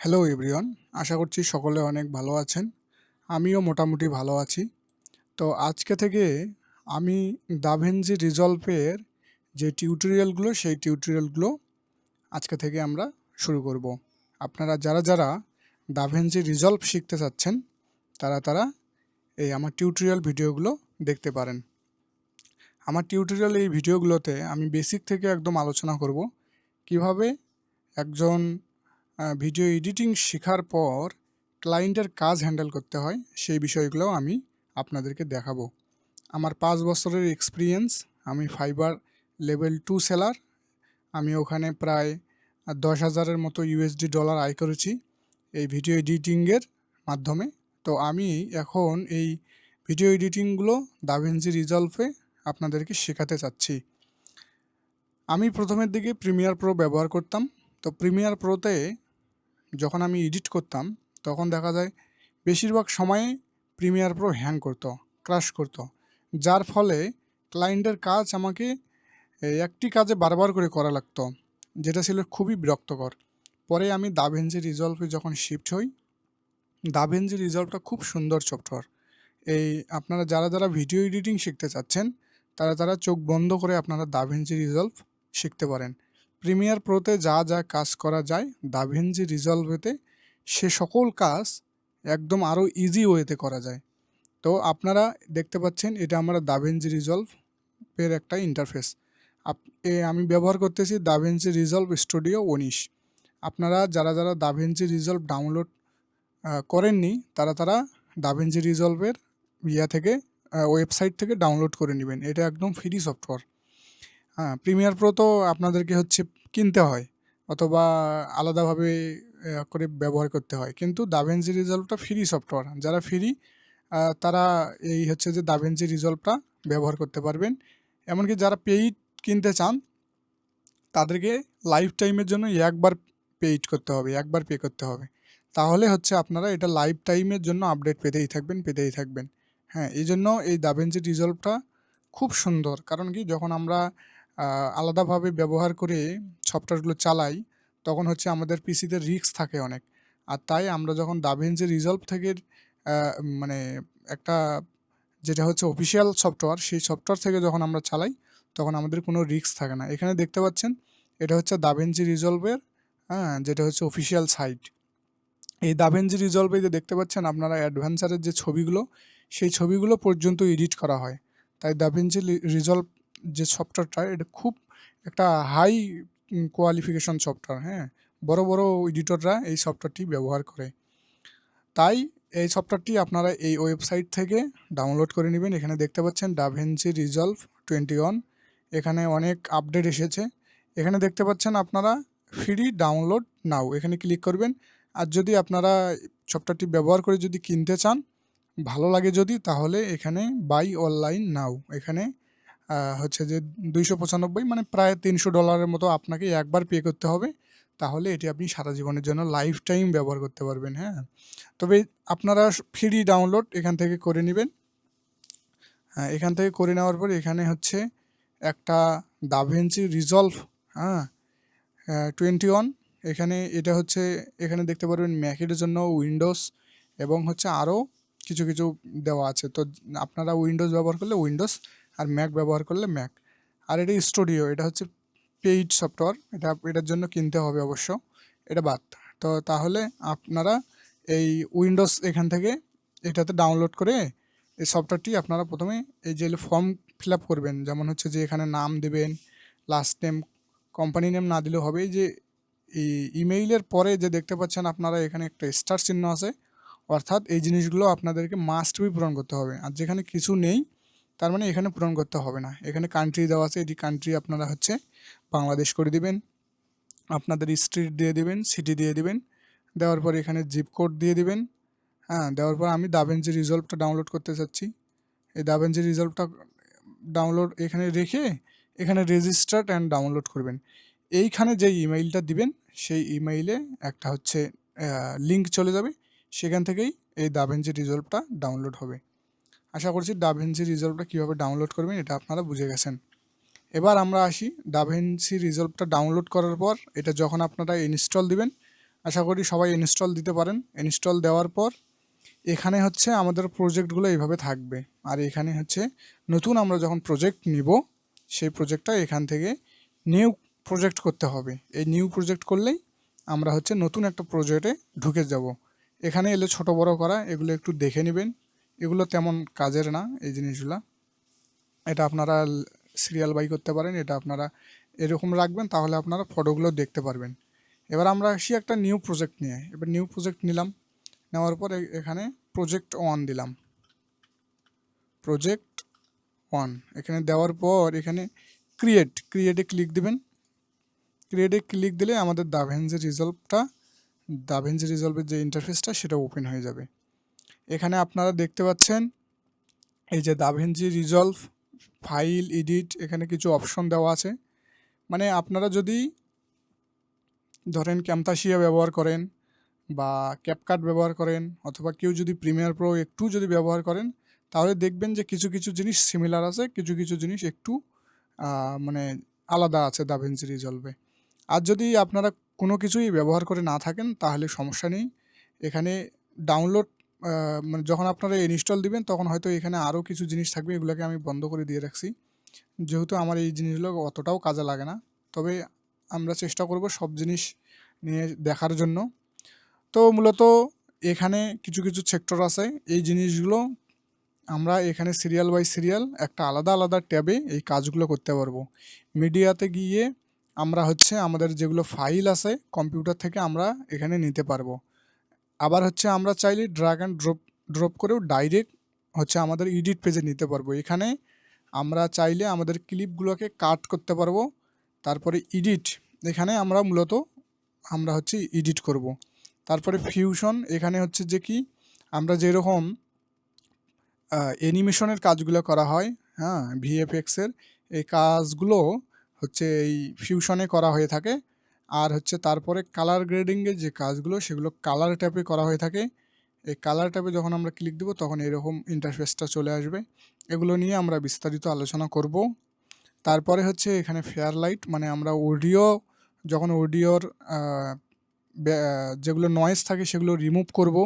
Hello everyone, আশা করছি সকলে অনেক ভালো আছেন। আমিও মোটামুটি ভালো আছি। তো আজকে থেকে আমি দাভিঞ্চি রিজলভের যে টিউটোরিয়ালগুলো সেই টিউটোরিয়ালগুলো আজকে থেকে আমরা শুরু করব। আপনারা যারা দাভিঞ্চি রিজলভ শিখতে চাচ্ছেন তারা এই আমার টিউটোরিয়াল ভিডিওগুলো দেখতে পারেন। আমার টিউটোরিয়াল এই ভিডিওগুলোতে আমি বেসিক থেকে একদম আলোচনা করব কিভাবে একজন ভিডিও এডিটিং শেখার পর ক্লায়েন্টের কাজ হ্যান্ডেল করতে হয় সেই বিষয়গুলো আমি আপনাদেরকে দেখাবো। আমার 5 বছরের এক্সপিরিয়েন্স, আমি ফাইবার লেভেল 2 সেলার। আমি ওখানে প্রায় 10,000-এর মতো ইউএসডি ডলার আয় করেছি এই ভিডিও এডিটিংয়ের মাধ্যমে। তো আমি এখন এই ভিডিও এডিটিংগুলো দাভিঞ্চি রিজলভে আপনাদেরকে শেখাতে চাচ্ছি। আমি প্রথমের দিকে প্রিমিয়ার প্রো ব্যবহার করতাম। তো প্রিমিয়ার প্রোতে যখন আমি এডিট করতাম তখন দেখা যায় বেশিরভাগ সময়ে প্রিমিয়ার প্রো হ্যাং করতো, ক্র্যাশ করতো, যার ফলে ক্লায়েন্টের কাজ আমাকে একটি কাজে বারবার করে করা লাগতো, যেটা ছিল খুবই বিরক্তকর। পরে আমি দাভিঞ্চি রিজলভে যখন শিফট হই, দাভিঞ্চি রিজলভটা খুব সুন্দর সফটওয়্যার। এই আপনারা যারা ভিডিও এডিটিং শিখতে চাচ্ছেন তারা চোখ বন্ধ করে আপনারা দাভিঞ্চি রিজলভ শিখতে পারেন। প্রিমিয়ার প্রোতে যা কাজ করা যায় দাভিঞ্চি রিজলভেতে সে সকল কাজ একদম আরও ইজি ওয়েতে করা যায়। তো আপনারা দেখতে পাচ্ছেন এটা আমরা দাভিঞ্চি রিজলভের একটা ইন্টারফেস। আমি ব্যবহার করতেছি দাভিঞ্চি রিজলভ স্টুডিও 19। আপনারা যারা দাভিঞ্চি রিজলভ ডাউনলোড করেননি তারা দাভিঞ্চি রিজলভের থেকে ওয়েবসাইট থেকে ডাউনলোড করে নেবেন। এটা একদম ফ্রি সফটওয়্যার। হ্যাঁ, প্রিমিয়ার প্রো তো আপনাদেরকে কিনতে হয় অথবা আলাদাভাবে করে ব্যবহার করতে হয়, কিন্তু দাভিঞ্চি রিজলভটা ফ্রি সফটওয়্যার। যারা ফ্রি তারা এই যে দাভিঞ্চি রিজলভটা ব্যবহার করতে পারবেন। এমনকি যারা পেইড কিনতে চান তাদেরকে লাইফ টাইমের জন্য একবার পেইড করতে হবে, একবার পে করতে হবে। তাহলে আপনারা এটা লাইফ টাইমের জন্য আপডেট পেতেই থাকবেন। হ্যাঁ, এই জন্য এই দাভিঞ্চি রিজলভটা খুব সুন্দর। কারণ কি, যখন আমরা আলাদাভাবে ব্যবহার করে সফটওয়্যারগুলো চালাই তখন আমাদের পিসিতে রিস্ক থাকে অনেক। আর তাই আমরা যখন দাভিঞ্চি রিজলভ থেকে মানে একটা যেটা অফিসিয়াল সফটওয়্যার, সেই সফটওয়্যার থেকে যখন আমরা চালাই তখন আমাদের কোনো রিস্ক থাকে না। এখানে দেখতে পাচ্ছেন এটা দাভিঞ্চি রিজলভের যেটা অফিসিয়াল সাইট। এই দাভিঞ্চি রিজলভে যে দেখতে পাচ্ছেন আপনারা অ্যাডভেঞ্চারের যে ছবিগুলো, সেই ছবিগুলো পর্যন্ত এডিট করা হয়। তাই দাভিঞ্চি রিজলভ যে সফটওয়্যারটা এটা খুব একটা হাই কোয়ালিফিকেশন সফটওয়্যার। হ্যাঁ, বড় বড় এডিটররা এই সফটওয়্যারটি ব্যবহার করে। তাই এই সফটওয়্যারটি আপনারা এই ওয়েবসাইট থেকে ডাউনলোড করে নেবেন। এখানে দেখতে পাচ্ছেন দাভিঞ্চি রিজলভ 21। এখানে অনেক আপডেট এসেছে। এখানে দেখতে পাচ্ছেন আপনারা ফ্রি ডাউনলোড নাও, এখানে ক্লিক করবেন। আর যদি আপনারা সফটওয়্যারটি ব্যবহার করে যদি কিনতে চান, ভালো লাগে যদি, তাহলে এখানে বাই অনলাইন নাও, এখানে যে 295 মানে প্রায় $300 মতো আপনাকে একবার পে করতে হবে। তাহলে এটি আপনি সারা জীবনের জন্য লাইফ টাইম ব্যবহার করতে পারবেন। হ্যাঁ, তবে আপনারা ফ্রি ডাউনলোড এখান থেকে করে নেবেন। হ্যাঁ, এখান থেকে করে নেওয়ার পর এখানে একটা দাভিঞ্চি রিজলভ 21। এখানে এটা এখানে দেখতে পারবেন ম্যাকের জন্য উইন্ডোজ এবং আরও কিছু দেওয়া আছে। তো আপনারা উইন্ডোজ ব্যবহার করলে উইন্ডোজ আর ম্যাক ব্যবহার করলে ম্যাক। আর এটা স্টুডিও, এটা পেইড সফটওয়্যার, এটার জন্য কিনতে হবে অবশ্য, এটা বাদ। তো তাহলে আপনারা এই উইন্ডোজ এখান থেকে এটাতে ডাউনলোড করে এই সফটওয়্যারটি আপনারা প্রথমে এই যে ফর্ম ফিল আপ করবেন, যেমন যে এখানে নাম দেবেন, লাস্ট নেম, কোম্পানি নেম না দিলেও হবে। যে এই ইমেইলের পরে যে দেখতে পাচ্ছেন আপনারা এখানে একটা স্টার চিহ্ন আছে, অর্থাৎ এই জিনিসগুলো আপনাদেরকে মাস্ট বি পূরণ করতে হবে। আর যেখানে কিছু নেই তার মানে এখানে পূরণ করতে হবে না। এখানে কান্ট্রি দেওয়া আছে, এটি কান্ট্রি আপনারা বাংলাদেশ করে দিবেন। আপনাদের স্ট্রিট দিয়ে দিবেন, সিটি দিয়ে দিবেন, দেওয়ার পর এখানে জিপ কোড দিয়ে দিবেন। হ্যাঁ, দেওয়ার পর আমি দাভিঞ্চি রিজলভটা ডাউনলোড করতে চাচ্ছি। এই দাভিঞ্চি রিজলভটা ডাউনলোড এখানে রেখে এখানে রেজিস্টার্ড অ্যান্ড ডাউনলোড করবেন। এইখানে যে ইমেইলটা দিবেন সেই ইমেইলে একটা লিঙ্ক চলে যাবে, সেখান থেকেই এই দাভিঞ্চি রিজলভটা ডাউনলোড হবে। আশা করছি দাভিঞ্চি রিজলভটা কীভাবে ডাউনলোড করবেন এটা আপনারা বুঝে গেছেন। এবার আমরা আসি, দাভিঞ্চি রিজলভটা ডাউনলোড করার পর এটা যখন আপনারা ইনস্টল দিবেন আশা করি সবাই ইনস্টল দিতে পারেন। ইনস্টল দেওয়ার পর এখানে হচ্ছে আমাদের প্রজেক্টগুলো এইভাবে থাকবে, আর এখানে হচ্ছে নতুন আমরা যখন প্রজেক্ট নিব সেই প্রজেক্টটা এখান থেকে নিউ প্রজেক্ট করতে হবে। এই নিউ প্রজেক্ট করলেই আমরা হচ্ছে নতুন একটা প্রজেক্টে ঢুকে যাব। এখানে এলে ছোট বড় করা এগুলো একটু দেখে নেবেন, এগুলো তেমন কাজের না এই জিনিসগুলো। এটা আপনারা সিরিয়াল বাই করতে পারেন, এটা আপনারা এরকম রাখবেন, তাহলে আপনারা ফটোগুলো দেখতে পারবেন। এবার আমরা আসি একটা নিউ প্রজেক্ট নিয়ে। এবার নিউ প্রজেক্ট নিলাম, নেওয়ার পর এখানে প্রজেক্ট 1 দিলাম, প্রজেক্ট 1 এখানে দেওয়ার পর এখানে ক্রিয়েটে ক্লিক দিবেন। ক্রিয়েটে ক্লিক দিলে আমাদের দাভিঞ্জি রিজলভের যে ইন্টারফেসটা সেটা ওপেন হয়ে যাবে। এখানে আপনারা দেখতে পাচ্ছেন এই যে দাভিঞ্জি রিজলভ ফাইল এডিট, এখানে কিছু অপশন দেওয়া আছে। মানে আপনারা যদি ধরেন ক্যামতাসিয়া ব্যবহার করেন বা ক্যাপকাট ব্যবহার করেন, অথবা কেউ যদি প্রিমিয়ার প্রো একটু যদি ব্যবহার করেন, তাহলে দেখবেন যে কিছু কিছু জিনিস সিমিলার আছে, কিছু কিছু জিনিস একটু মানে আলাদা আছে দাভিঞ্চি রিজলভে। আর যদি আপনারা কোনো কিছুই ব্যবহার করে না থাকেন তাহলে সমস্যা নেই। এখানে ডাউনলোড মানে যখন আপনারা ইনস্টল দিবেন তখন হয়তো এখানে আরও কিছু জিনিস থাকবে, এগুলোকে আমি বন্ধ করে দিয়ে রাখছি, যেহেতু আমার এই জিনিসগুলো অতটাও কাজে লাগে না। তবে আমরা চেষ্টা করব সব জিনিস নিয়ে দেখার জন্য। তো মূলত এখানে কিছু কিছু সেক্টর আছে, এই জিনিসগুলো আমরা এখানে সিরিয়াল বাই সিরিয়াল একটা আলাদা আলাদা ট্যাবে এই কাজগুলো করতে পারবো। মিডিয়াতে গিয়ে আমরা হচ্ছে আমাদের যেগুলো ফাইল আছে কম্পিউটার থেকে আমরা এখানে নিতে পারবো। আবার হচ্ছে আমরা চাইলে ড্র্যাগ অ্যান্ড ড্রপ করেও ডাইরেক্ট হচ্ছে আমাদের এডিট পেজে নিতে পারবো। এখানে আমরা চাইলে আমাদের ক্লিপগুলোকে কাট করতে পারবো, তারপরে এডিট, এখানে আমরা হচ্ছে এডিট করব। তারপরে ফিউশন, এখানে হচ্ছে যে কি আমরা যেরকম অ্যানিমেশনের কাজগুলো করা হয়, হ্যাঁ, ভিএফএক্সের এই কাজগুলো হচ্ছে এই ফিউশনে করা হয়ে থাকে। আর হচ্ছে তারপরে কালার গ্রেডিংয়ের যে কাজগুলো সেগুলো কালার ট্যাবে করা হয়ে থাকে। এই কালার ট্যাবে যখন আমরা ক্লিক দেবো তখন এরকম ইন্টারফেসটা চলে আসবে। এগুলো নিয়ে আমরা বিস্তারিত আলোচনা করব। তারপরে হচ্ছে এখানে ফেয়ার লাইট, মানে আমরা যখন অডিওর যেগুলো নয়েজ থাকে সেগুলো রিমুভ করব,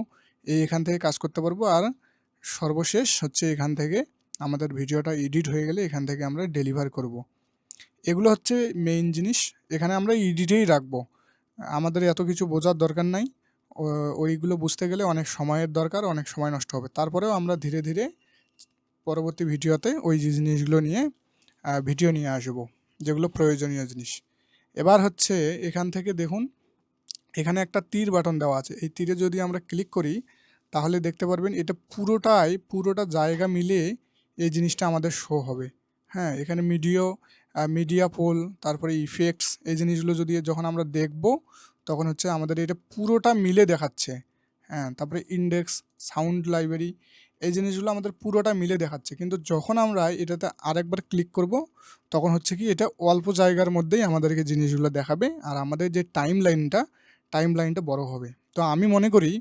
এখান থেকে কাজ করতে পারবো। আর সর্বশেষ হচ্ছে এখান থেকে আমাদের ভিডিওটা এডিট হয়ে গেলে এখান থেকে আমরা ডেলিভার করব। এগুলো হচ্ছে মেইন জিনিস, এখানে আমরা এডিটেই রাখবো, আমাদের এত কিছু বোঝার দরকার নাই। ওইগুলো বুঝতে গেলে অনেক সময়ের দরকার, অনেক সময় নষ্ট হবে। তারপরেও আমরা ধীরে ধীরে পরবর্তী ভিডিওতে ওই জিনিসগুলো নিয়ে ভিডিও নিয়ে আসবো, যেগুলো প্রয়োজনীয় জিনিস। এবার হচ্ছে এখান থেকে দেখুন এখানে একটা তীর বাটন দেওয়া আছে, এই তীরে যদি আমরা ক্লিক করি তাহলে দেখতে পারবেন এটা পুরোটা জায়গা মিলে এই জিনিসটা আমাদের শো হবে। হ্যাঁ, এখানে মিডিয়া পোল, তারপরে ইফেক্টস, এই জিনিসগুলো যখন আমরা দেখব তখন হচ্ছে আমাদের এটা পুরোটা মিলে দেখাচ্ছে। হ্যাঁ, তারপরে ইন্ডেক্স, সাউন্ড লাইব্রেরি, এই জিনিসগুলো আমাদের পুরোটা মিলে দেখাচ্ছে। কিন্তু যখন আমরা এটাতে আরেকবার ক্লিক করব তখন হচ্ছে কি এটা অল্প জায়গার মধ্যেই আমাদেরকে জিনিসগুলো দেখাবে, আর আমাদের যে টাইম লাইনটা বড় হবে। তো আমি মনে করি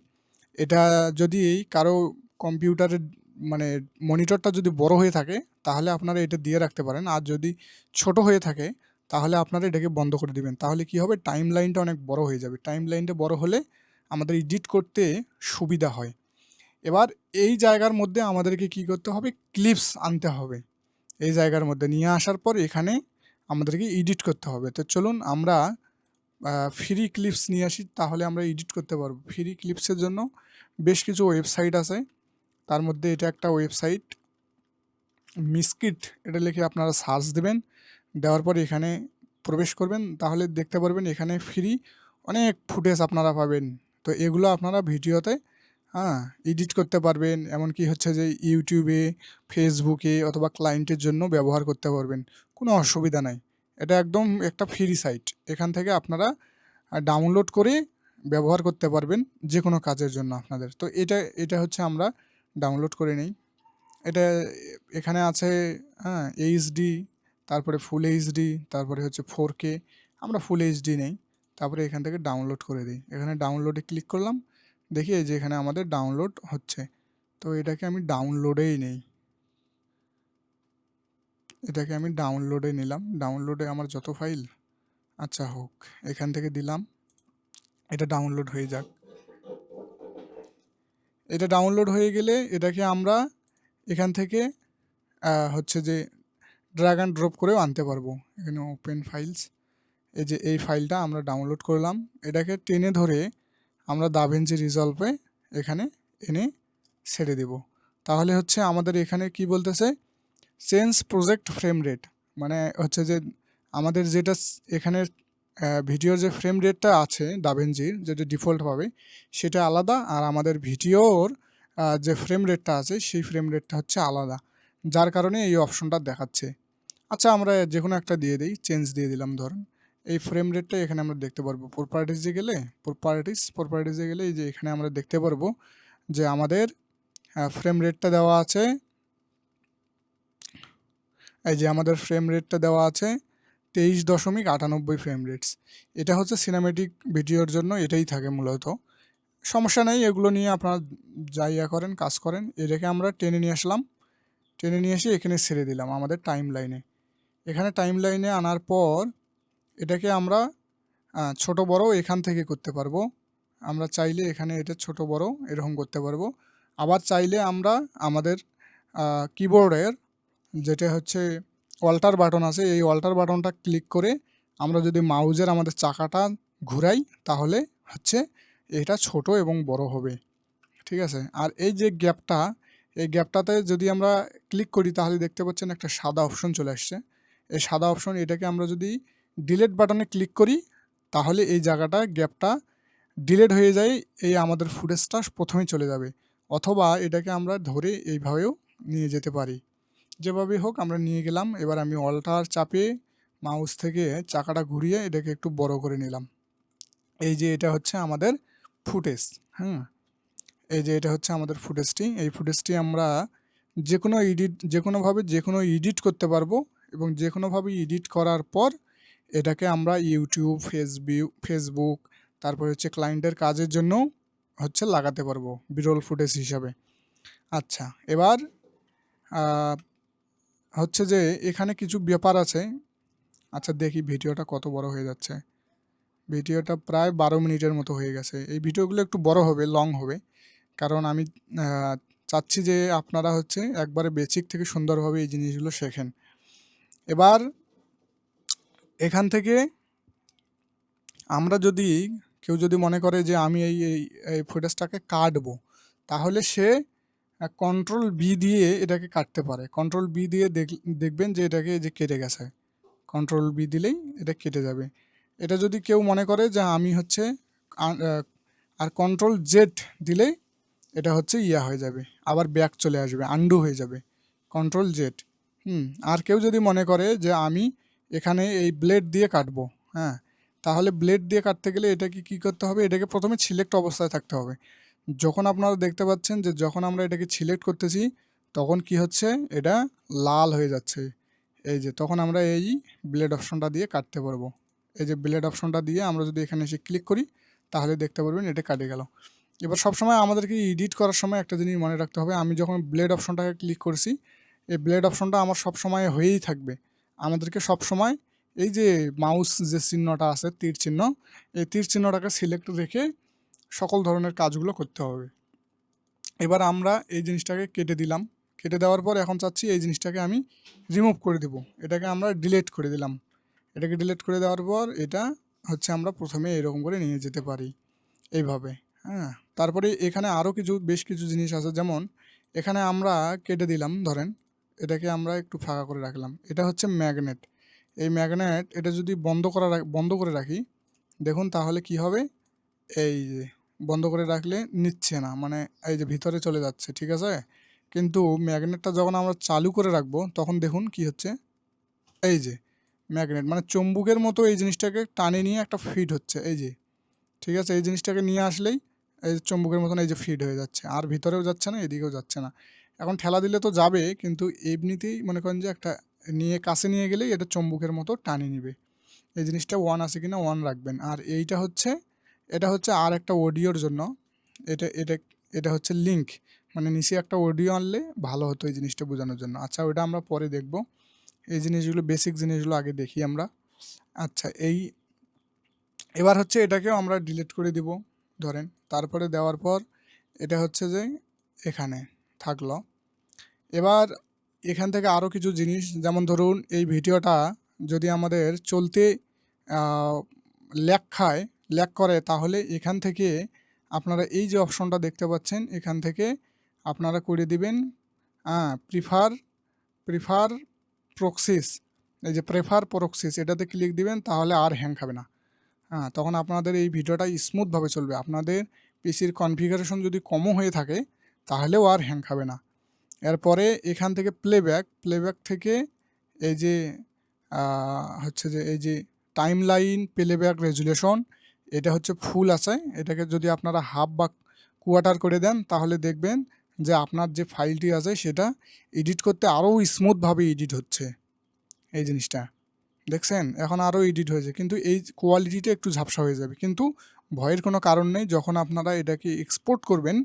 এটা যদি কারো কম্পিউটারের মানে মনিটরটা যদি বড় হয়ে থাকে তাহলে আপনারা এটা দিয়ে রাখতে পারেন, আর যদি ছোট হয়ে থাকে তাহলে আপনারা এটাকে বন্ধ করে দিবেন। তাহলে কি হবে, টাইম লাইনটা অনেক বড় হয়ে যাবে। টাইম লাইনটা বড় হলে আমাদের এডিট করতে সুবিধা হয়। এবার এই জায়গার মধ্যে আমাদেরকে কি করতে হবে, ক্লিপস আনতে হবে। এই জায়গার মধ্যে নিয়ে আসার পর এখানে আমাদেরকে এডিট করতে হবে। তো চলুন আমরা ফ্রি ক্লিপস নিয়ে আসি, তাহলে আমরা এডিট করতে পারবো। ফ্রি ক্লিপসের জন্য বেশ কিছু ওয়েবসাইট আছে, তার মধ্যে এটা একটা ওয়েবসাইট মিসকিট, এটা লিখে আপনারা সার্চ দেবেন, দেওয়ার পর এখানে প্রবেশ করবেন, তাহলে দেখতে পারবেন এখানে ফ্রি অনেক ফুটেজ আপনারা পাবেন। তো এগুলো আপনারা ভিডিওতে এডিট করতে পারবেন, এমনকি হচ্ছে যে ইউটিউবে, ফেসবুকে অথবা ক্লায়েন্টের জন্য ব্যবহার করতে পারবেন, কোনো অসুবিধা নাই। এটা একদম একটা ফ্রি সাইট, এখান থেকে আপনারা ডাউনলোড করে ব্যবহার করতে পারবেন যে কোনো কাজের জন্য আপনাদের। তো এটা হচ্ছে আমরা ডাউনলোড করে নিই। এটা এখানে আছে এইচডি, তারপরে ফুল এইচডি, তারপরে হচ্ছে 4K। আমরা ফুল এইচডি নেই, তারপরে এখান থেকে ডাউনলোড করে দিই। এখানে ডাউনলোডে ক্লিক করলাম, দেখি এই যে এখানে আমাদের ডাউনলোড হচ্ছে। তো এটাকে আমি ডাউনলোডেই নেই, এটাকে আমি ডাউনলোডে নিলাম। ডাউনলোডে আমার যত ফাইল, আচ্ছা হোক, এখান থেকে দিলাম। এটা ডাউনলোড হয়ে যাক। এটা ডাউনলোড হয়ে গেলে এটাকে আমরা এখান থেকে হচ্ছে যে ড্র্যাগ অ্যান্ড ড্রপ করেও আনতে পারবো। এখানে ওপেন ফাইলস, এই যে এই ফাইলটা আমরা ডাউনলোড করলাম, এটাকে টেনে ধরে আমরা দাভিঞ্চি রিজলভে এখানে এনে ছেড়ে দেব। তাহলে হচ্ছে আমাদের এখানে কি বলতেছে, চেঞ্জ প্রজেক্ট ফ্রেম রেট, মানে হচ্ছে যে আমাদের যেটা এখানে ভিডিওর যে ফ্রেম রেটটা আছে দাভিঞ্চির যেটা ডিফল্ট পাবে সেটা আলাদা, আর আমাদের ভিডিওর যে ফ্রেম রেটটা আছে সেই ফ্রেম রেটটা হচ্ছে আলাদা, যার কারণে এই অপশনটা দেখাচ্ছে। আচ্ছা, আমরা যে কোনো একটা দিয়ে দিই, চেঞ্জ দিয়ে দিলাম ধরুন। এই ফ্রেম রেটটা এখানে আমরা দেখতে পারবো প্রপার্টিসে গেলে, প্রপার্টিসে গেলে এই যে এখানে আমরা দেখতে পারবো যে আমাদের ফ্রেম রেটটা দেওয়া আছে, এই যে আমাদের ফ্রেম রেটটা দেওয়া আছে 23.98 ফ্রেম রেটস। এটা হচ্ছে সিনেমেটিক ভিডিওর জন্য এটাই থাকে মূলত। সমস্যা নেই, এগুলো নিয়ে আপনারা যাইয়া করেন, কাজ করেন। এটাকে আমরা টেনে নিয়ে আসলাম, টেনে নিয়ে এসে এখানে ছেড়ে দিলাম আমাদের টাইম লাইনে। এখানে টাইম লাইনে আনার পর এটাকে আমরা ছোট বড় এখান থেকে করতে পারবো। আমরা চাইলে এখানে এটা ছোট বড় এরকম করতে পারবো। আবার চাইলে আমরা আমাদের কিবোর্ডের যেটা হচ্ছে অল্টার বাটন আছে, এই অল্টার বাটনটা ক্লিক করে আমরা যদি মাউজের আমাদের চাকাটা ঘুরাই তাহলে হচ্ছে এটা ছোট এবং বড় হবে, ঠিক আছে। আর এই যে গ্যাপটা, এই গ্যাপটাতে যদি আমরা ক্লিক করি তাহলে দেখতে পাচ্ছেন একটা সাদা অপশন চলে আসছে। এই সাদা অপশন, এটাকে আমরা যদি ডিলিট বাটনে ক্লিক করি তাহলে এই জায়গাটা গ্যাপটা ডিলিট হয়ে যায়, এই আমাদের ফুটেজটা প্রথমেই চলে যাবে। অথবা এটাকে আমরা ধরে এইভাবেও নিয়ে যেতে পারি, যেভাবেই হোক আমরা নিয়ে গেলাম। এবার আমি অল্টার চাপে মাউস থেকে চাকাটা ঘুরিয়ে এটাকে একটু বড় করে নিলাম। এই যে এটা হচ্ছে আমাদের ফুটেজ, হ্যাঁ, এই যে এটা হচ্ছে আমাদের ফুটেজটি। এই ফুটেজটি আমরা যে কোনোভাবে যে কোনো এডিট করতে পারবো, এবং যে কোনোভাবে এডিট করার পর এটাকে আমরা ইউটিউব, ফেসবুক, তারপরে হচ্ছে ক্লায়েন্টের কাজের জন্য হচ্ছে লাগাতে পারবো বিরল ফুটেজ হিসাবে। আচ্ছা, এবার হচ্ছে যে এখানে কিছু ব্যাপার আছে। আচ্ছা, দেখি ভিডিওটা কত বড় হয়ে যাচ্ছে। ভিডিওটা প্রায় 12 মিনিটের মতো হয়ে গেছে। এই ভিডিওগুলো একটু বড় হবে, লং হবে, কারণ আমি চাচ্ছি যে আপনারা হচ্ছে একবারে বেসিক থেকে সুন্দরভাবে এই জিনিসগুলো শেখেন। এবার এখান থেকে আমরা যদি কেউ যদি মনে করে যে আমি এই ফুটেজটাকে কাটবো, তাহলে সে কন্ট্রোল বি দিয়ে এটাকে কাটতে পারে। কন্ট্রোল বি দিয়ে দেখবেন যে এটাকে যে কেটে গেছে, কন্ট্রোল বি দিলেই এটা কেটে যাবে। এটা যদি কেউ মনে করে যে আমি হচ্ছে আর কন্ট্রোল জেড দিলেই এটা হচ্ছে হয়ে যাবে, আবার ব্যাক চলে আসবে, আন্ডু হয়ে যাবে, কন্ট্রোল জেড। আর কেউ যদি মনে করে যে আমি এখানে এই ব্লেড দিয়ে কাটবো, হ্যাঁ, তাহলে ব্লেড দিয়ে কাটতে গেলে এটাকে কী করতে হবে, এটাকে প্রথমে সিলেক্ট অবস্থায় থাকতে হবে। যখন আপনারা দেখতে পাচ্ছেন যে যখন আমরা এটাকে সিলেক্ট করতেছি তখন কি হচ্ছে, এটা লাল হয়ে যাচ্ছে, এই যে তখন আমরা এই ব্লেড অপশনটা দিয়ে কাটতে পারবো। এই যে ব্লেড অপশনটা দিয়ে আমরা যদি এখানে এসে ক্লিক করি তাহলে দেখতে পারবেন এটা কাটে গেল। এবার সবসময় আমাদেরকে এডিট করার সময় একটা জিনিস মনে রাখতে হবে, আমি যখন ব্লেড অপশনটাকে ক্লিক করছি এই ব্লেড অপশনটা আমার সবসময় হয়েই থাকবে। আমাদেরকে সবসময় এই যে মাউস যে চিহ্নটা আছে, তীর চিহ্ন, এই তীর চিহ্নটাকে সিলেক্ট রেখে সকল ধরনের কাজগুলো করতে হবে। এবার আমরা এই জিনিসটাকে কেটে দিলাম, কেটে দেওয়ার পর এখন চাচ্ছি এই জিনিসটাকে আমি রিমুভ করে দেব। এটাকে আমরা ডিলিট করে দিলাম। এটাকে ডিলিট করে দেওয়ার পর এটা হচ্ছে আমরা প্রথমে এরকম করে নিয়ে যেতে পারি এইভাবে, হ্যাঁ। তারপরে এখানে আরও বেশ কিছু জিনিস আছে, যেমন এখানে আমরা কেটে দিলাম, ধরেন এটাকে আমরা একটু ফাঁকা করে রাখলাম। এটা হচ্ছে ম্যাগনেট। এই ম্যাগনেট এটা যদি বন্ধ করে রাখি, দেখুন তাহলে কি হবে, এই যে বন্ধ করে রাখলে নিচ্ছে না, মানে এই যে ভিতরে চলে যাচ্ছে, ঠিক আছে। কিন্তু ম্যাগনেটটা যখন আমরা চালু করে রাখবো তখন দেখুন কি হচ্ছে, এই যে ম্যাগনেট মানে চুম্বকের মতো এই জিনিসটাকে টানে নিয়ে একটা ফিট হচ্ছে, এই যে, ঠিক আছে। এই জিনিসটাকে নিয়ে আসলেই এই চুম্বকের মতন এই যে ফিট হয়ে যাচ্ছে, আর ভিতরেও যাচ্ছে না, এদিকেও যাচ্ছে না। এখন ঠেলা দিলে তো যাবে, কিন্তু এমনিতেই মনে করেন যে একটা কাছে নিয়ে গেলেই এটা চুম্বকের মতো টানে নিবে। এই জিনিসটা ওয়ান আছে কিনা ওয়ান রাখবেন। আর এটা হচ্ছে আর একটা অডিওর জন্য, এটা এটা এটা হচ্ছে লিঙ্ক, মানে নিচে একটা অডিও আনলে ভালো হতো এই জিনিসটা বোঝানোর জন্য। আচ্ছা, ওইটা আমরা পরে দেখব, এই জিনিসগুলো বেসিক জিনিসগুলো আগে দেখি আমরা। আচ্ছা, এবার হচ্ছে এটাকেও আমরা ডিলিট করে দিব ধরেন, তারপরে দেওয়ার পর এটা হচ্ছে যে এখানে থাকলো। এবার এখান থেকে আরও কিছু জিনিস, যেমন ধরুন এই ভিডিওটা যদি আমাদের চলতে ল্যাগ করে, তাহলে এখান থেকে আপনারা এই যে অপশনটা দেখতে পাচ্ছেন, এখান থেকে আপনারা করে দিবেন প্রিফার প্রক্সিস, এই যে প্রেফার প্রক্সিস এটাতে ক্লিক দিবেন, তাহলে আর হ্যাং খাবে না। তখন আপনাদের এই ভিডিওটা স্মুথভাবে চলবে। আপনাদের পিসির কনফিগারেশন যদি কমও হয়ে থাকে তাহলেও আর হ্যাং খাবে না। এরপরে এখান থেকে প্লেব্যাক থেকে এই যে হচ্ছে যে এই যে টাইম লাইন প্লেব্যাক রেজুলেশন, এটা হচ্ছে ফুল আছে। এটাকে যদি আপনারা হাফ বা কোয়ার্টার করে দেন, তাহলে দেখবেন যে আপনার যে ফাইলটি আছে সেটা এডিট করতে আরও স্মুথভাবে এডিট হচ্ছে। এই জিনিসটা দেখছেন, এখন আরও এডিট হয়েছে, কিন্তু এই কোয়ালিটিটা একটু ঝাপসা হয়ে যাবে, কিন্তু ভয়ের কোনো কারণ নেই। যখন আপনারা এটাকে এক্সপোর্ট করবেন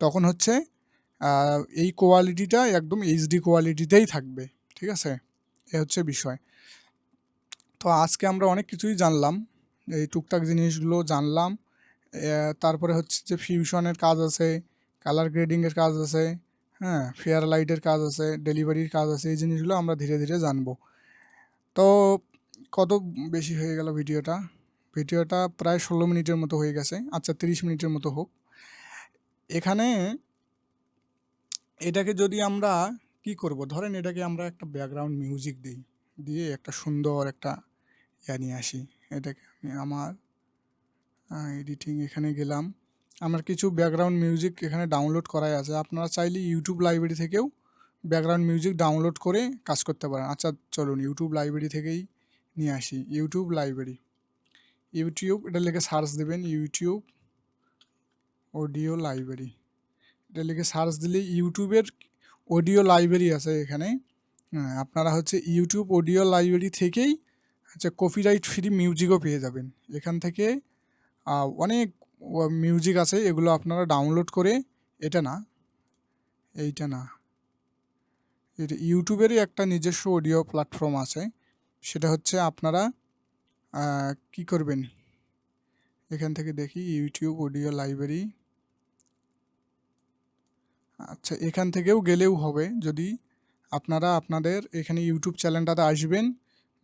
তখন হচ্ছে এই কোয়ালিটিটা একদম এইচডি কোয়ালিটিতেই থাকবে, ঠিক আছে? এ হচ্ছে বিষয়। তো আজকে আমরা অনেক কিছুই জানলাম, এই টুকটাক জিনিসগুলো জানলাম। তারপরে হচ্ছে যে ফিউশনের কাজ আছে, কালার গ্রেডিংয়ের কাজ আছে, ফেয়ার লাইটের কাজ আছে, ডেলিভারির কাজ আছে। এই জিনিসগুলো আমরা ধীরে ধীরে জানবো। তো কত বেশি হয়ে গেল ভিডিওটা প্রায় 16 মিনিটের মতো হয়ে গেছে। আচ্ছা 30 মিনিটের মতো হোক। এখানে এটাকে যদি আমরা কি করব, ধরেন এটাকে আমরা একটা ব্যাকগ্রাউন্ড মিউজিক দিই, দিয়ে একটা সুন্দর একটা নিয়ে আসি। এটাকে আমি আমার এডিটিং এখানে গেলাম, আমার কিছু ব্যাকগ্রাউন্ড মিউজিক এখানে ডাউনলোড করাই আছে। আপনারা চাইলে ইউটিউব লাইব্রেরি থেকেও ব্যাকগ্রাউন্ড মিউজিক ডাউনলোড করে কাজ করতে পারেন। আচ্ছা চলুন ইউটিউব লাইব্রেরি থেকেই নিয়ে আসি। ইউটিউব এটা লিখে সার্চ দেবেন, ইউটিউব অডিও লাইব্রেরি। এটা লিখে সার্চ দিলে ইউটিউবের অডিও লাইব্রেরি আছে এখানে। আপনারা হচ্ছে ইউটিউব অডিও লাইব্রেরি থেকেই হচ্ছে কপিরাইট ফ্রি মিউজিকও পেয়ে যাবেন। এখান থেকে অনেক মিউজিক আছে, এগুলো আপনারা ডাউনলোড করে এইটা ইউটিউবেরই একটা নিজস্ব অডিও প্ল্যাটফর্ম আছে। সেটা হচ্ছে আপনারা কি করবেন, এখান থেকে দেখি ইউটিউব অডিও লাইব্রেরি। আচ্ছা এখান থেকেও গেলেও হবে, যদি আপনারা আপনাদের এখানে ইউটিউব চ্যানেলটাতে আসবেন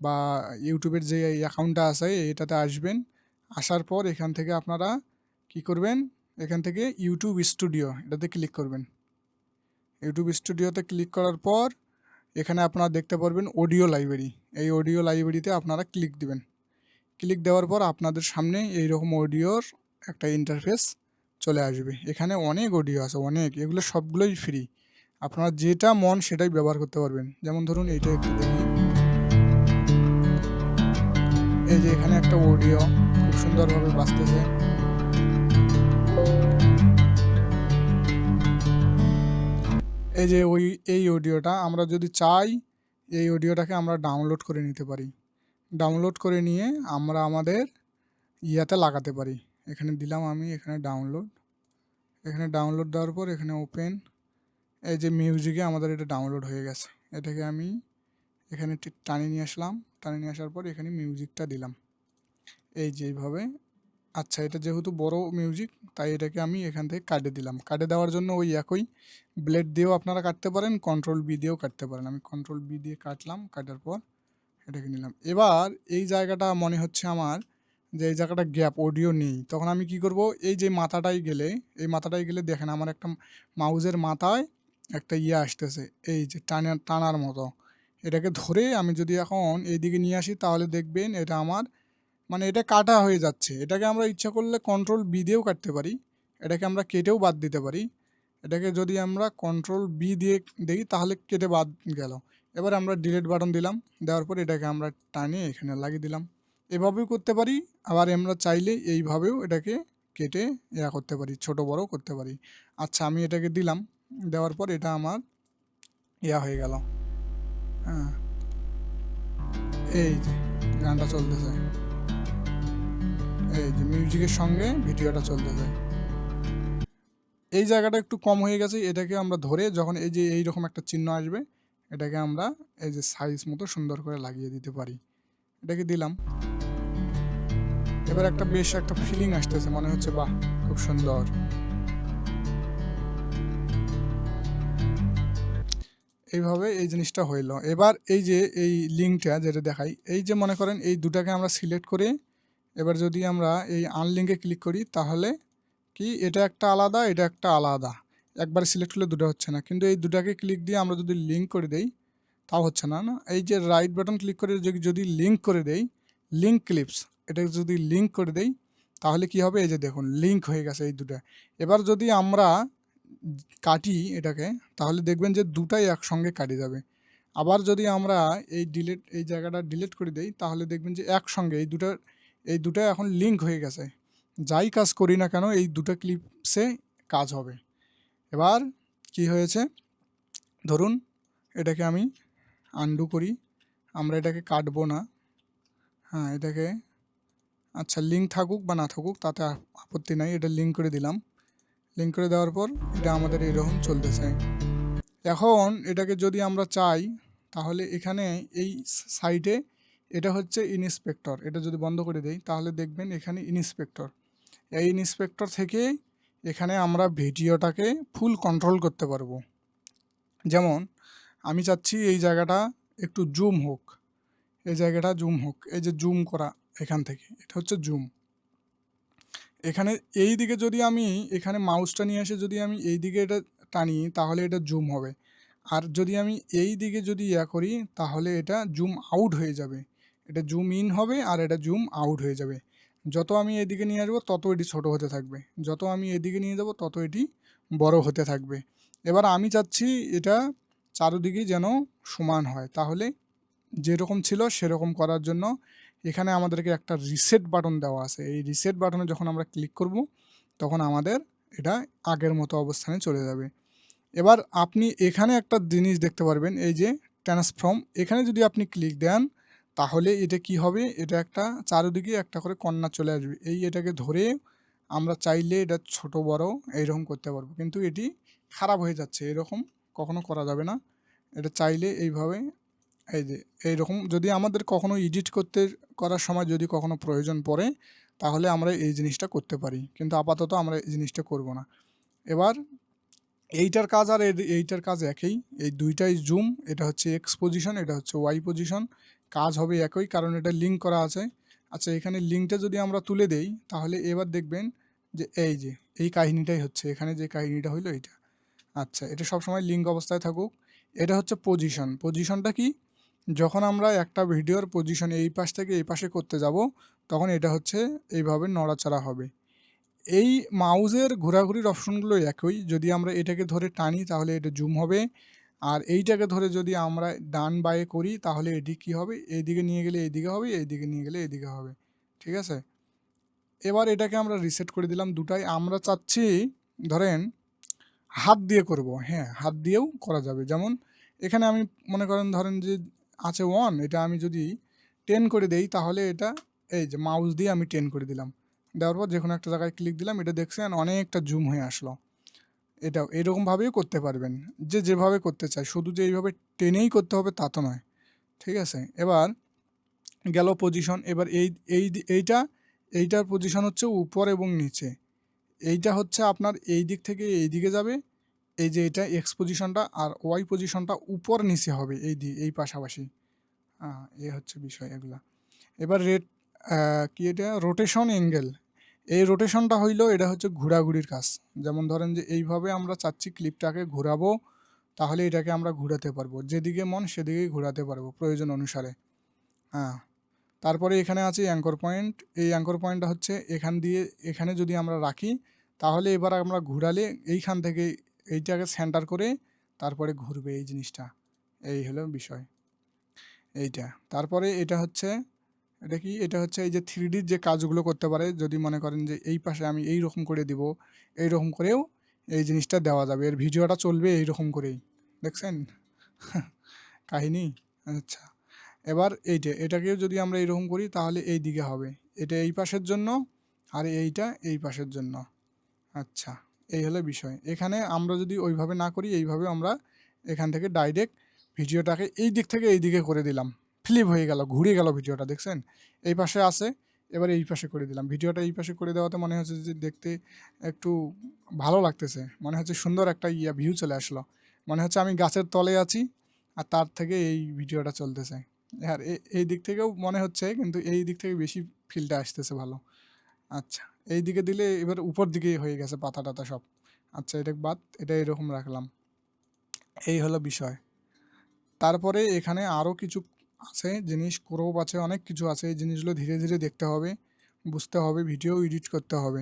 বা ইউটিউবের যে অ্যাকাউন্টটা আছে এটাতে আসবেন। আসার পর এখান থেকে আপনারা কি করবেন, এখান থেকে ইউটিউব স্টুডিও এটাতে ক্লিক করবেন। ইউটিউব স্টুডিওতে ক্লিক করার পর এখানে আপনারা দেখতে পারবেন অডিও লাইব্রেরি। এই অডিও লাইব্রেরিতে আপনারা ক্লিক দিবেন। ক্লিক দেওয়ার পর আপনাদের সামনে এইরকম অডিওর একটা ইন্টারফেস চলে আসবে। এখানে অনেক অডিও আছে, অনেক, এগুলো সবগুলোই ফ্রি। আপনারা যেটা মন সেটাই ব্যবহার করতে পারবেন। যেমন ধরুন এইটা একটু দেখি, এই যে এখানে একটা অডিও খুব সুন্দরভাবে বাজতেছে। এই যে এই অডিওটা আমরা যদি চাই, এই অডিওটাকে আমরা ডাউনলোড করে নিতে পারি। ডাউনলোড করে নিয়ে আমরা আমাদের ইয়াতে লাগাতে পারি। এখানে দিলাম আমি, এখানে ডাউনলোড দেওয়ার পর এখানে ওপেন। এই যে মিউজিকে আমাদের এটা ডাউনলোড হয়ে গেছে। এটাকে আমি এখানে টানিয়ে নিয়ে আসলাম, টানিয়ে নিয়ে আসার পর এখানে মিউজিকটা দিলাম এই যে এইভাবে। আচ্ছা এটা যেহেতু বড় মিউজিক, তাই এটাকে আমি এখান থেকে কাটে দিলাম। কাটে দেওয়ার জন্য ওই একই ব্লেড দিয়েও আপনারা কাটতে পারেন, কন্ট্রোল বি দিয়েও কাটতে পারেন। আমি কন্ট্রোল বি দিয়ে কাটলাম, কাটার পর এটাকে নিলাম। এবার এই জায়গাটা মনে হচ্ছে আমার যে এই জায়গাটা গ্যাপ, অডিও নেই, তখন আমি কি করব, এই যে মাথাটাই গেলে দেখেন আমার একটা মাউজের মাথায় একটা আসতেছে, এই যে টানার মতো। এটাকে ধরে আমি যদি এখন এইদিকে নিয়ে আসি, তাহলে দেখবেন এটা আমার মানে এটা কাটা হয়ে যাচ্ছে। এটাকে আমরা ইচ্ছা করলে কন্ট্রোল বি দিয়েও কাটতে পারি, এটাকে আমরা কেটেও বাদ দিতে পারি। এটাকে যদি আমরা কন্ট্রোল বি দিয়ে দিই তাহলে কেটে বাদ গেল। এবার আমরা ডিলিট বাটন দিলাম, দেওয়ার পর এটাকে আমরা টানিয়ে এখানে লাগিয়ে দিলাম। এভাবেও করতে পারি, আবার আমরা চাইলে এইভাবেও এটাকে কেটে করতে পারি, ছোট বড় করতে পারি। আচ্ছা আমি এটাকে দিলাম, দেওয়ার পর এটা আমার হয়ে গেল। হ্যাঁ এই যে গানটা চলতেছে, এই যে মিউজিকের সঙ্গে ভিডিওটা চলতেছে। এই জায়গাটা একটু কম হয়ে গেছে, এটাকে আমরা ধরে যখন এই যে এইরকম একটা চিহ্ন আসবে, এটাকে আমরা এই যে সাইজ মতো সুন্দর করে লাগিয়ে দিতে পারি। এটাকে দিলাম, এবার বেশ একটা ফিলিং আসতেছে, মনে হচ্ছে বাহ খুব সুন্দর। এইভাবে এই জিনিসটা হইল। এবার এই যে এই লিঙ্কটা যেটা দেখাই, এই যে মনে করেন এই দুটাকে আমরা সিলেক্ট করে এবার যদি আমরা এই আনলিঙ্কে ক্লিক করি তাহলে কি এটা একটা আলাদা, এটা একটা আলাদা। একবার সিলেক্ট করলে দুটো হচ্ছে না, কিন্তু এই দুটাকে ক্লিক দিয়ে আমরা যদি লিঙ্ক করে দেই তাও হচ্ছে না। না, এই যে রাইট বাটন ক্লিক করে যদি লিঙ্ক করে দেই, লিঙ্ক ক্লিপস, এটা যদি লিঙ্ক করে দেই তাহলে কি হবে, এই যে দেখুন লিঙ্ক হয়ে গেছে এই দুটা। এবার যদি আমরা কাটি এটাকে তাহলে দেখবেন যে দুটাই একসঙ্গে কাটি যাবে। আবার যদি আমরা এই জায়গাটা ডিলিট করে দেই তাহলে দেখবেন যে একসঙ্গে এই দুটা এখন লিঙ্ক হয়ে গেছে। যাই কাজ করি না কেন এই দুটো ক্লিপসে কাজ হবে। এবার কি হয়েছে, ধরুন এটাকে আমি আনডু করি, আমরা এটাকে কাটবো না। হ্যাঁ, এটাকে আচ্ছা লিঙ্ক থাকুক বা না থাকুক তাতে আপত্তি নাই, এটা লিঙ্ক করে দিলাম। লিঙ্ক করে দেওয়ার পর এটা আমাদের এরকম চলতেছে। এখন এটাকে যদি আমরা চাই তাহলে এখানে এই সাইডে এটা হচ্ছে ইন্সপেক্টর, এটা যদি বন্ধ করে দেই তাহলে দেখবেন এখানে ইন্সপেক্টর, এই ইন্সপেক্টর থেকে এখানে আমরা ভিডিওটাকে ফুল কন্ট্রোল করতে পারবো। যেমন আমি চাচ্ছি এই জায়গাটা একটু জুম হোক, এই জায়গাটা জুম হোক, এই যে জুম করা এখান থেকে, এটা হচ্ছে জুম। এখানে এই দিকে যদি আমি এখানে মাউসটা নিয়ে এসে যদি আমি এই দিকে এটা টানি তাহলে এটা জুম হবে। আর যদি আমি এই দিকে যদি করি তাহলে এটা জুম আউট হয়ে যাবে। এটা জুম ইন হবে আর এটা জুম আউট হয়ে যাবে। যত আমি এদিকে নিয়ে আসবো তত এটি ছোট হতে থাকবে, যত আমি এদিকে নিয়ে যাব তত এটি বড় হতে থাকবে। এবার আমি চাচ্ছি এটা চারদিকেই যেন সমান হয়, তাহলে যেরকম ছিল সেরকম করার জন্য এখানে আমাদেরকে একটা রিসেট বাটন দেওয়া আছে। এই রিসেট বাটনে যখন আমরা ক্লিক করব তখন আমাদের এটা আগের মতো অবস্থানে চলে যাবে। এবার আপনি এখানে একটা জিনিস দেখতে পারবেন, এই যে ট্রান্সফর্ম, এখানে যদি আপনি ক্লিক দেন তাহলে এটা কি হবে, এটা একটা চারিদিকে একটা করে কর্নার চলে আসবে। এটাকে ধরে আমরা চাইলে এটা ছোট বড় এইরকম করতে পারবো, কিন্তু এটি খারাপ হয়ে যাচ্ছে, এরকম কখনো করা যাবে না। এটা চাইলে এইভাবে এই যে এইরকম যদি আমাদের কখনো এডিট করার সময় যদি কখনো প্রয়োজন পড়ে তাহলে আমরা এই জিনিসটা করতে পারি, কিন্তু আপাতত আমরা এই জিনিসটা করব না। এবার এইটার কাজ আর এইটার কাজ একই, এই দুইটাই জুম, এটা হচ্ছে এক্স পজিশন, এটা হচ্ছে ওয়াই পজিশন, কাজ হবে একই কারণ এটা লিঙ্ক করা আছে। আচ্ছা, এখানে লিঙ্কটা যদি আমরা তুলে দেই তাহলে এবার দেখবেন যে এই কাহিনীটাই হচ্ছে, এখানে যে কাহিনীটা হইলো এইটা। আচ্ছা, এটা সবসময় লিঙ্ক অবস্থায় থাকুক। এটা হচ্ছে পজিশনটা কি, যখন আমরা একটা ভিডিওর পজিশন এই পাশ থেকে এই পাশে করতে যাব তখন এটা হচ্ছে এইভাবে নড়াচড়া হবে। এই মাউসের ঘোরাঘুরির অপশনগুলো একই, যদি আমরা এটাকে ধরে টানি তাহলে এটা জুম হবে, আর এইটাকে ধরে যদি আমরা ডান বায়ে করি তাহলে এটি কি হবে, এইদিকে নিয়ে গেলে এইদিকে হবে, এইদিকে নিয়ে গেলে এইদিকে হবে। ঠিক আছে, এবার এটাকে আমরা রিসেট করে দিলাম দুটাই। আমরা চাচ্ছি ধরেন হাত দিয়ে করব, হ্যাঁ হাত দিয়েও করা যাবে। যেমন এখানে আমি মনে করেন ধরেন যে আছে 1, এটা আমি যদি 10 করে দেই তাহলে এটা এই যে মাউস দিয়ে আমি 10 করে দিলাম, দেওয়ার পর যে কোনো একটা জায়গায় ক্লিক দিলাম, এটা দেখছেন অনেকটা জুম হয়ে আসলো। এটাও এরকমভাবেই করতে পারবেন, যেভাবে করতে চাই, শুধু যে এইভাবে টেনেই করতে হবে তা তো নয়। ঠিক আছে, এবার গেল পজিশন। এবার এইটার পজিশন হচ্ছে উপর এবং নিচে, এইটা হচ্ছে আপনার এই দিক থেকে এই দিকে যাবে, এই যে এটা এক্স পজিশনটা, আর ওয়াই পজিশনটা উপর নিচে হবে এই পাশাপাশি। এই হচ্ছে বিষয় এগুলা। এবার কি এটা রোটেশন অ্যাঙ্গেল, এই রোটেশনটা হইলো এটা হচ্ছে ঘোরাঘুরির কাজ। যেমন ধরেন যে এইভাবে আমরা চাচ্ছি ক্লিপটাকে ঘোরাবো, তাহলে এটাকে আমরা ঘোরাতে পারবো, যেদিকে মন সেদিকেই ঘোরাতে পারবো প্রয়োজন অনুসারে। তারপরে এখানে আছে অ্যাঙ্কর পয়েন্ট, এই অ্যাঙ্কর পয়েন্টটা হচ্ছে এখানে যদি আমরা রাখি তাহলে এবার আমরা ঘুরালে এইখান থেকে এইটাকে সেন্টার করে তারপরে ঘুরবে এই জিনিসটা। এই হলো বিষয় এইটা। তারপরে এটা হচ্ছে এই যে 3Dর যে কাজগুলো করতে পারে, যদি মনে করেন যে এই পাশে আমি এই রকম করে দিব, এই রকম করেও এই জিনিসটা দেওয়া যাবে, এর ভিডিওটা চলবে এই রকম করেই। দেখছেন কাহিনী। আচ্ছা, এবার এটাকেও যদি আমরা এইরকম করি তাহলে এই দিকে হবে, এটা এই পাশের জন্য আর এইটা এই পাশের জন্য। আচ্ছা, এই হলো বিষয়। এখানে আমরা যদি ওইভাবে না করি, এইভাবে আমরা এখান থেকে ডাইরেক্ট ভিডিওটাকে এই দিক থেকে এই দিকে করে দিলাম, ফ্লিপ হয়ে গেল, ঘুরে গেল ভিডিওটা। দেখছেন এই পাশে আছে, এবার এই পাশে করে দিলাম। ভিডিওটা এই পাশে করে দেওয়াতে মনে হচ্ছে যে দেখতে একটু ভালো লাগতেছে। মনে হচ্ছে সুন্দর একটা ভিউ চলে আসলো। মনে হচ্ছে আমি গাছের তলে আছি আর তার থেকে এই ভিডিওটা চলতেছে। আর এই দিক থেকেও মনে হচ্ছে, কিন্তু এই দিক থেকে বেশি ফিলটা আসতেছে ভালো। আচ্ছা, এই দিকে দিলে এবার উপর দিকেই হয়ে গেছে পাতা-টাতা সব। আচ্ছা, এটা বাদ, এটা এরকম রাখলাম। এই হলো বিষয়। তারপরে এখানে আরও কিছু আছে জিনিস, ক্রপ আছে, অনেক কিছু আছে। এই জিনিসগুলো ধীরে ধীরে দেখতে হবে, বুঝতে হবে, ভিডিও এডিট করতে হবে।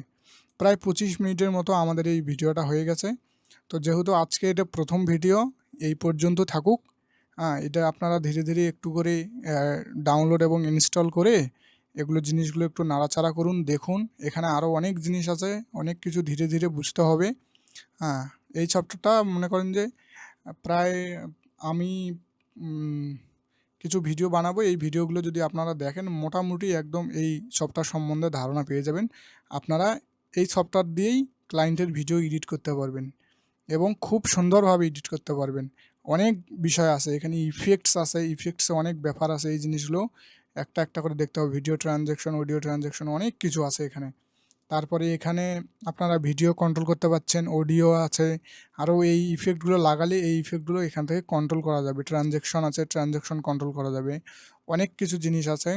প্রায় 25 মিনিটের মতো আমাদের এই ভিডিওটা হয়ে গেছে। তো যেহেতু আজকে এটা প্রথম ভিডিও, এই পর্যন্ত থাকুক। হ্যাঁ, এটা আপনারা ধীরে ধীরে একটু করে ডাউনলোড এবং ইনস্টল করে এগুলো জিনিসগুলো একটু নাড়াচাড়া করুন, দেখুন। এখানে আরও অনেক জিনিস আছে, অনেক কিছু ধীরে ধীরে বুঝতে হবে। হ্যাঁ, এই সফটওয়্যারটা মনে করেন যে প্রায় আমি কিছু ভিডিও বানাবো। এই ভিডিওগুলো যদি আপনারা দেখেন, মোটামুটি একদম এই সফটওয়্যার সম্বন্ধে ধারণা পেয়ে যাবেন। আপনারা এই সফটওয়্যার দিয়েই ক্লায়েন্টের ভিডিও এডিট করতে পারবেন এবং খুব সুন্দরভাবে এডিট করতে পারবেন। অনেক বিষয় আছে এখানে, ইফেক্টস আছে, ইফেক্টসে অনেক ব্যাপার আছে। এই জিনিসগুলো একটা একটা করে দেখতে হবে। ভিডিও ট্রানজ্যাকশন, অডিও ট্রানজ্যাকশন, অনেক কিছু আছে এখানে। তারপরে এখানে আপনারা ভিডিও কন্ট্রোল করতে পারছেন, অডিও আছে। আরও এই ইফেক্টগুলো লাগালে এই ইফেক্টগুলো এখান থেকে কন্ট্রোল করা যাবে। ট্রানজ্যাকশন আছে, ট্রানজ্যাকশন কন্ট্রোল করা যাবে। অনেক কিছু জিনিস আছে,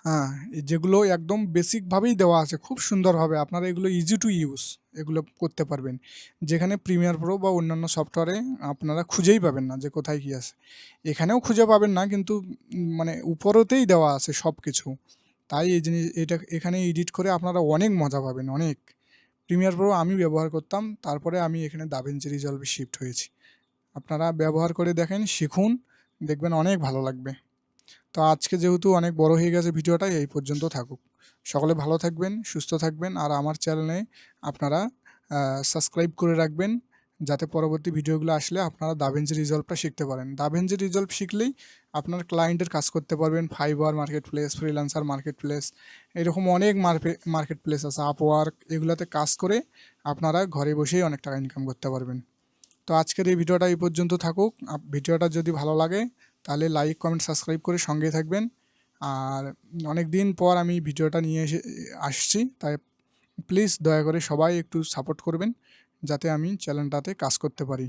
হ্যাঁ, যেগুলো একদম বেসিকভাবেই দেওয়া আছে খুব সুন্দরভাবে। আপনারা এগুলো ইজি টু ইউজ এগুলো করতে পারবেন, যেখানে প্রিমিয়ার প্রো বা অন্যান্য সফটওয়্যারে আপনারা খুঁজেই পাবেন না যে কোথায় কী আছে। এখানেও খুঁজে পাবেন না, কিন্তু মানে উপরতেই দেওয়া আছে সব কিছু। তাই এই জিনিস, এটা এখানে এডিট করে আপনারা অনেক মজা পাবেন, অনেক। প্রিমিয়ার প্রো আমি ব্যবহার করতাম, তারপরে আমি এখানে দাভিঞ্চি রিজলভে শিফট হয়েছি। আপনারা ব্যবহার করে দেখেন, শিখুন, দেখবেন অনেক ভালো লাগবে। তো আজকে যেহেতু অনেক বড় হয়ে গেছে ভিডিওটা, এই পর্যন্ত থাকুক। সকলে ভালো থাকবেন, সুস্থ থাকবেন, আর আমার চ্যানেলে আপনারা সাবস্ক্রাইব করে রাখবেন, যাতে পরবর্তী ভিডিওগুলো আসলে আপনারা দাভিঞ্চি রিজলভটা শিখতে পারেন। দাভিঞ্চি রিজলভ শিখলেই আপনার ক্লায়েন্টের কাজ করতে পারবেন। Fibre market place, freelancer market place, এরকম অনেক মার্কেট প্লেস আছে, আপওয়ার্ক, এগুলোতে কাজ করে আপনারা ঘরে বসেই অনেক টাকা ইনকাম করতে পারবেন। তো আজকের এই ভিডিওটা এই পর্যন্ত থাকুক। ভিডিওটা যদি ভালো লাগে তাহলে লাইক, কমেন্ট, সাবস্ক্রাইব করে সঙ্গেই থাকবেন। আর অনেক দিন পর আমি ভিডিওটা নিয়ে আসছি, তাই প্লিজ দয়া করে সবাই একটু সাপোর্ট করবেন, যাতে আমি চ্যানেলটাতে কাজ করতে পারি।